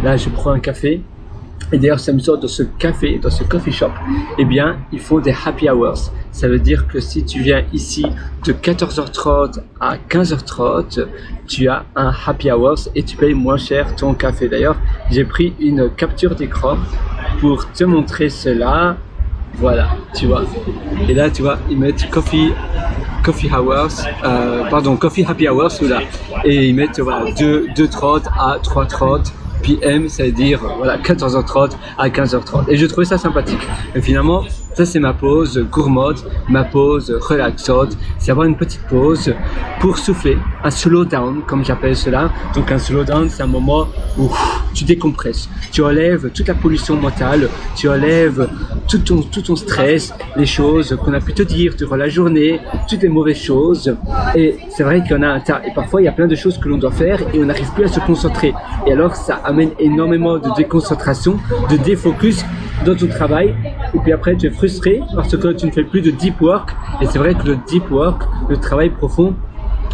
là je prends un café. Et d'ailleurs, c'est amusant, dans ce café, dans ce coffee shop, eh bien, ils font des happy hours. Ça veut dire que si tu viens ici de 14h30 à 15h30, tu as un happy hours et tu payes moins cher ton café. D'ailleurs, j'ai pris une capture d'écran pour te montrer cela. Voilà, tu vois. Et là, tu vois, ils mettent coffee hours, coffee happy hours, là. Et ils mettent, voilà, 2h30 à 3h30. PM, ça veut dire voilà 14h30 à 15h30 et je trouvais ça sympathique. Et finalement, ça c'est ma pause gourmande, ma pause relaxante, c'est avoir une petite pause pour souffler, un slow down comme j'appelle cela. Donc un slow down, c'est un moment où tu décompresses, tu enlèves toute la pollution mentale, tu enlèves tout ton stress, les choses qu'on a pu te dire durant la journée, toutes les mauvaises choses. Et c'est vrai qu'il y en a un tas et parfois il y a plein de choses que l'on doit faire et on n'arrive plus à se concentrer. Et alors ça amène énormément de déconcentration, de défocus dans ton travail. Et puis après tu es frustré parce que tu ne fais plus de deep work. Et c'est vrai que le deep work, le travail profond,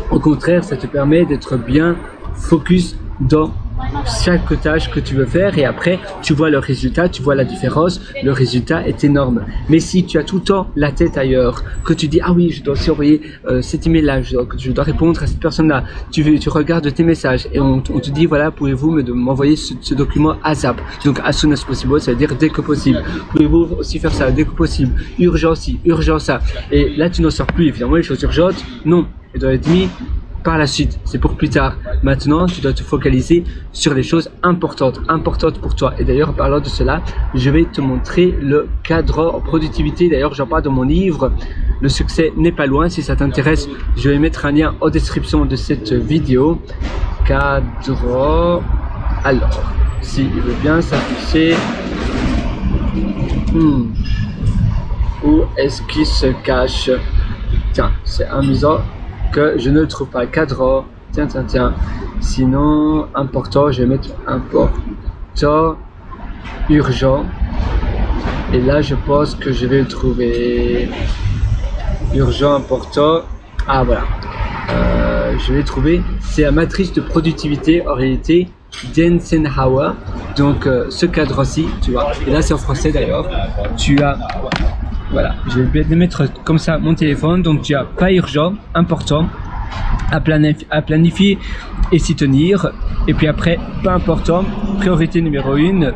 au contraire, ça te permet d'être bien focus dans chaque tâche que tu veux faire et après tu vois le résultat, tu vois la différence, le résultat est énorme. Mais si tu as tout le temps la tête ailleurs, que tu dis ah oui je dois aussi envoyer cet email là, je dois répondre à cette personne là, tu regardes tes messages et on te dit voilà pouvez-vous m'envoyer ce document ASAP, donc as soon as possible, ça veut dire dès que possible, pouvez-vous aussi faire ça dès que possible, urgent ci, urgent ça, et là tu n'en sors plus. Évidemment les choses urgentes non, elles doivent être mises par la suite, c'est pour plus tard. Maintenant, tu dois te focaliser sur les choses importantes pour toi. Et d'ailleurs, en parlant de cela, je vais te montrer le cadre en productivité. D'ailleurs, j'en parle dans mon livre. Le succès n'est pas loin. Si ça t'intéresse, je vais mettre un lien en description de cette vidéo. Cadre. Alors, s'il veut bien s'afficher. Où est-ce qu'il se cache? Tiens, c'est amusant que je ne le trouve pas. Cadre, tiens. Sinon, important, je vais mettre important, urgent. Et là, je pense que je vais le trouver. Urgent, important. Ah, voilà. Je vais le trouver. C'est la matrice de productivité, en réalité, d'Eisenhower. Donc, ce cadre-ci, tu vois. Et là, c'est en français d'ailleurs. Tu as. Voilà, je vais mettre comme ça mon téléphone. Donc tu as pas urgent, important, à planifier et s'y tenir. Et puis après, pas important, priorité numéro 1,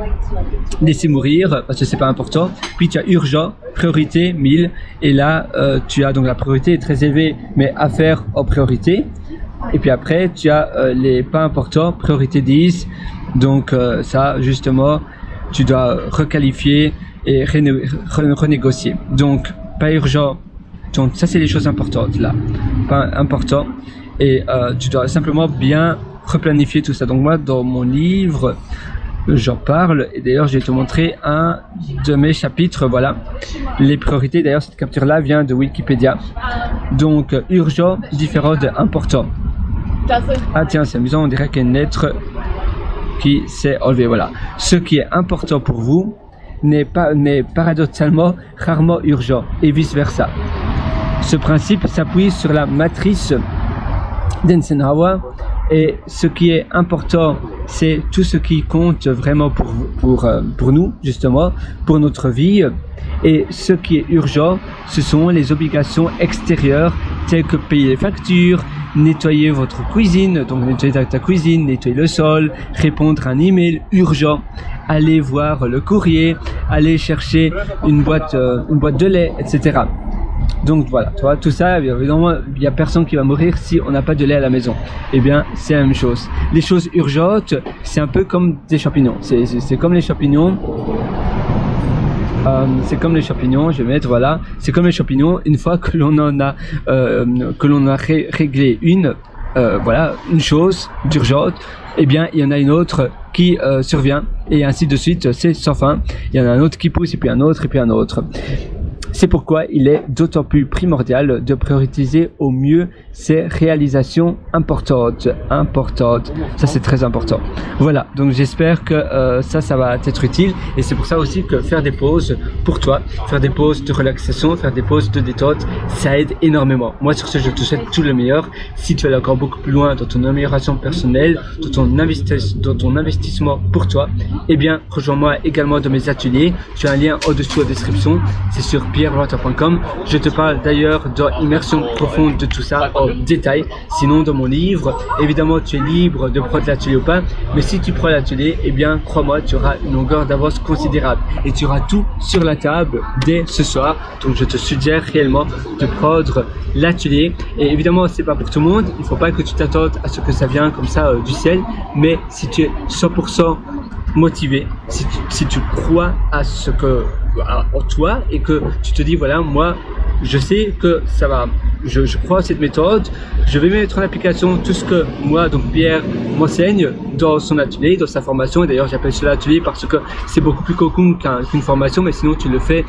laisser mourir parce que c'est pas important. Puis tu as urgent, priorité 1000. Et là, tu as donc la priorité est très élevée, mais à faire en priorité. Et puis après, tu as les pas importants, priorité 10. Donc ça, justement, tu dois requalifier et renégocier. Donc, pas urgent. Donc, ça, c'est les choses importantes là. Pas important. Et tu dois simplement bien replanifier tout ça. Donc, moi, dans mon livre, j'en parle. Et d'ailleurs, je vais te montrer un de mes chapitres. Voilà. Les priorités. D'ailleurs, cette capture-là vient de Wikipédia. Donc, urgent, différent de important. Ah, tiens, c'est amusant. On dirait qu'il y a une lettre qui s'est enlevée. Voilà. Ce qui est important pour vous n'est paradoxalement rarement urgent et vice versa. Ce principe s'appuie sur la matrice d'Eisenhower et ce qui est important, c'est tout ce qui compte vraiment pour nous, justement, pour notre vie. Et ce qui est urgent, ce sont les obligations extérieures telles que payer les factures, nettoyer votre cuisine, donc nettoyer ta cuisine, nettoyer le sol, répondre à un email urgent, aller voir le courrier, aller chercher une boîte de lait, etc. Donc voilà, tu vois, tout ça, évidemment, il n'y a personne qui va mourir si on n'a pas de lait à la maison. Eh bien, c'est la même chose. Les choses urgentes, c'est un peu comme des champignons. C'est comme les champignons. C'est comme les champignons, je vais mettre, voilà, c'est comme les champignons, une fois que l'on en a, réglé voilà, une chose d'urgente, eh bien, il y en a une autre qui survient, et ainsi de suite, c'est sans fin. Il y en a un autre qui pousse, et puis un autre, et puis un autre. C'est pourquoi il est d'autant plus primordial de prioriser au mieux ses réalisations importantes. Ça c'est très important. Voilà, donc j'espère que ça va t'être utile, et c'est pour ça aussi que faire des pauses pour toi, faire des pauses de relaxation, faire des pauses de détente, ça aide énormément. Moi sur ce, je te souhaite tout le meilleur. Si tu veux aller encore beaucoup plus loin dans ton amélioration personnelle, dans ton investissement pour toi, eh bien rejoins-moi également dans mes ateliers. Tu as un lien au-dessous en description, c'est sur pierrewater.com. Je te parle d'ailleurs d'immersion profonde de tout ça en détail. Sinon dans mon livre, évidemment tu es libre de prendre l'atelier ou pas, mais si tu prends l'atelier, eh bien crois-moi, tu auras une longueur d'avance considérable et tu auras tout sur la table dès ce soir. Donc je te suggère réellement de prendre l'atelier, et évidemment c'est pas pour tout le monde, il faut pas que tu t'attendes à ce que ça vienne comme ça du ciel, mais si tu es 100% motivé, si tu crois à ce que en toi et que tu te dis voilà, moi je sais que ça va, je crois à cette méthode, je vais mettre en application tout ce que moi, donc Pierre, m'enseigne dans son atelier, dans sa formation. Et d'ailleurs j'appelle cela atelier parce que c'est beaucoup plus cocoon qu'une formation, mais sinon tu le fais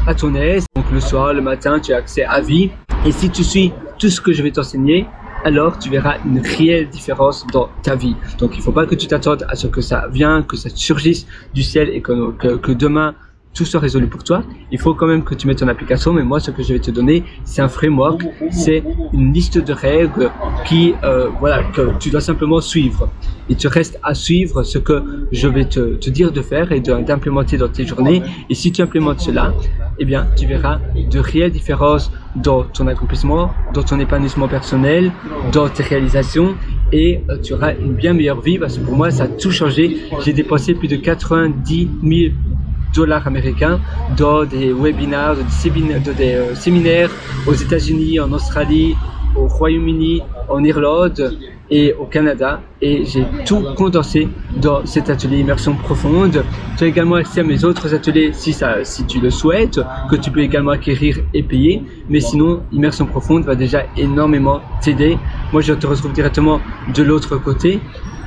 à ton aise, donc le soir, le matin, tu as accès à vie. Et si tu suis tout ce que je vais t'enseigner, alors tu verras une réelle différence dans ta vie. Donc il ne faut pas que tu t'attendes à ce que ça vienne, que ça surgisse du ciel et que demain tout soit résolu pour toi. Il faut quand même que tu mettes en application, mais moi ce que je vais te donner, c'est un framework, c'est une liste de règles qui, voilà, que tu dois simplement suivre. Il te reste à suivre ce que je vais te dire de faire et d'implémenter dans tes journées. Et si tu implémentes cela, eh bien tu verras de réelles différences dans ton accomplissement, dans ton épanouissement personnel, dans tes réalisations, et tu auras une bien meilleure vie, parce que pour moi ça a tout changé. J'ai dépensé plus de 90 000 $ américains dans des webinaires, des séminaires aux États-Unis, en Australie, au Royaume-Uni, en Irlande et au Canada, et j'ai tout condensé dans cet atelier immersion profonde. Tu as également accès à mes autres ateliers si tu le souhaites, que tu peux également acquérir et payer, mais sinon immersion profonde va déjà énormément t'aider. Moi je te retrouve directement de l'autre côté.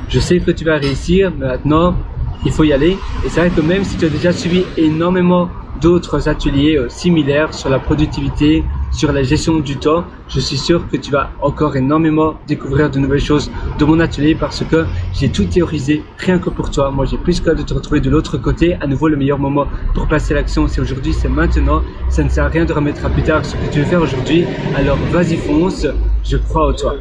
Je sais que tu vas réussir, mais maintenant il faut y aller. Et c'est vrai que même si tu as déjà suivi énormément d'autres ateliers similaires sur la productivité, sur la gestion du temps, je suis sûr que tu vas encore énormément découvrir de nouvelles choses de mon atelier, parce que j'ai tout théorisé rien que pour toi. Moi j'ai plus qu'à de te retrouver de l'autre côté. À nouveau, le meilleur moment pour passer à l'action, c'est aujourd'hui, c'est maintenant. Ça ne sert à rien de remettre à plus tard ce que tu veux faire aujourd'hui. Alors vas-y, fonce, je crois en toi.